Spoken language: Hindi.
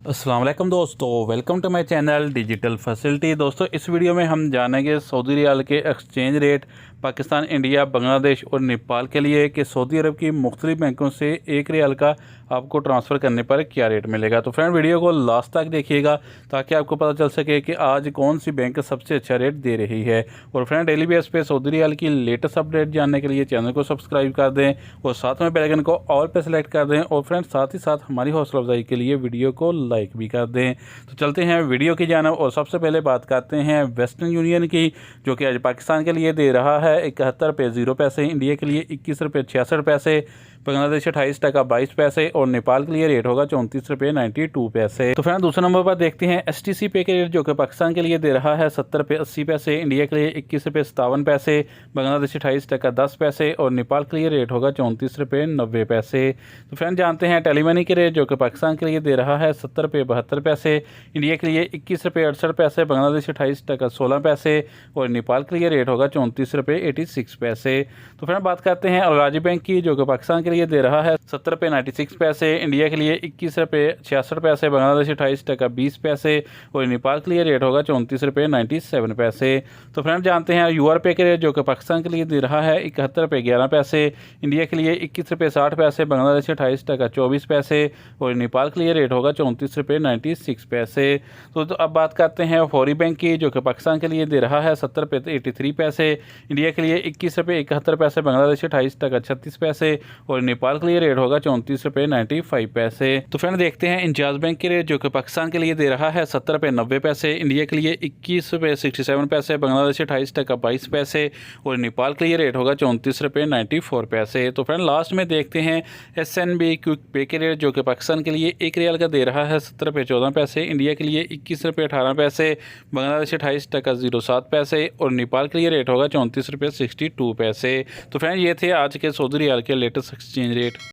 अस्सलाम वालेकुम दोस्तों, welcome to my channel digital facility. दोस्तों इस वीडियो में हम जानेंगे सऊदी रियाल के exchange rate Pakistan, India, Bangladesh और नेपाल के लिए कि सऊदी अरब की मुख्तलिफ बैंकों से एक रियाल का आपको ट्रांसफ़र करने पर क्या रेट मिलेगा। तो फ्रेंड वीडियो को लास्ट तक देखिएगा ताकि आपको पता चल सके कि आज कौन सी बैंक सबसे अच्छा रेट दे रही है। और फ्रेंड डेली बेस पे सऊदी रियाल की लेटेस्ट अपडेट जानने के लिए चैनल को सब्सक्राइब कर दें और साथ में बेल आइकन को ऑल पे सेलेक्ट कर दें। और फ्रेंड साथ ही साथ हमारी हौसला अफजाई के लिए वीडियो को लाइक भी कर दें। तो चलते हैं वीडियो की जानिब और सबसे पहले बात करते हैं वेस्टर्न यूनियन की, जो कि आज पाकिस्तान के लिए दे रहा है 71 रुपये 0 पैसे, इंडिया के लिए 21 रुपये 66 पैसे, बांग्लादेश 28 टका 22 पैसे और नेपाल के लिए रेट होगा 34 रुपये 92 पैसे। तो फ्रेंड दूसरे नंबर पर देखते हैं STC पे के रेट, जो कि पाकिस्तान के लिए दे रहा है 70 रुपये 80 पैसे, इंडिया के लिए 21 रुपये 57 पैसे, बांग्लादेश 28 टका 10 पैसे और नेपाल के लिए रेट होगा 34 रुपये 90 पैसे। तो फ्रेंड जानते हैं टेलीमनी के रेट, जो कि पाकिस्तान के लिए दे रहा है 70 रुपये 72 पैसे, इंडिया के लिए 21 रुपये 68 पैसे, बांग्लादेश 28 टका 16 पैसे और नेपाल के लिए रेट होगा 34 रुपये 86 पैसे। तो फ्रेंड बात करते हैं अल-राजी बैंक की, जो कि पाकिस्तान के लिए दे रहा है 70 रुपये 96 पैसे, इंडिया के लिए 21 रुपये 66 पैसे, बांग्लादेश 28 टका 20 पैसे और नेपाल के लिए रेट होगा 34 रुपये 97 पैसे। तो फ्रेंड जानते हैं UR पे के रेट, जो कि पाकिस्तान के लिए दे रहा है 71 रुपये 11 पैसे, इंडिया के लिए 21 रुपये 60 पैसे, बांग्लादेश 28 टका 24 पैसे और नेपाल के लिए रेट होगा 34 रुपये 96 पैसे। तो अब बात करते हैं फौरी बैंक की, जो कि पाकिस्तान के लिए दे रहा है 70 रुपये 83 पैसे, इंडिया के लिए 21 रुपये 71 पैसे, बांग्लादेश 28 टका 36 पैसे और नेपाल के लिए रेट होगा 34 रुपये 95 पैसे। तो फ्रेंड देखते हैं इंजाज बैंक के रेट, जो कि पाकिस्तान के लिए दे रहा है 70 रुपये 90 पैसे, इंडिया के लिए 21 रुपये 67 पैसे, बांग्लादेश 28 टका 22 पैसे और नेपाल के लिए रेट होगा 34 रुपये 94 पैसे। तो फ्रेंड लास्ट में देखते हैं SNB क्विक पे के रेट, जो कि पाकिस्तान के लिए एक रियाल का दे रहा है 70 रुपये 14 पैसे, इंडिया के लिए 21 रुपये 18 पैसे, बांग्लादेश 28 टका 07 पैसे और नेपाल के लिए रेट होगा 34 रुपये 62 पैसे। तो फ्रेंड ये थे आज के सऊदी रियाल के लेटेस्ट एक्सचेंज रेट।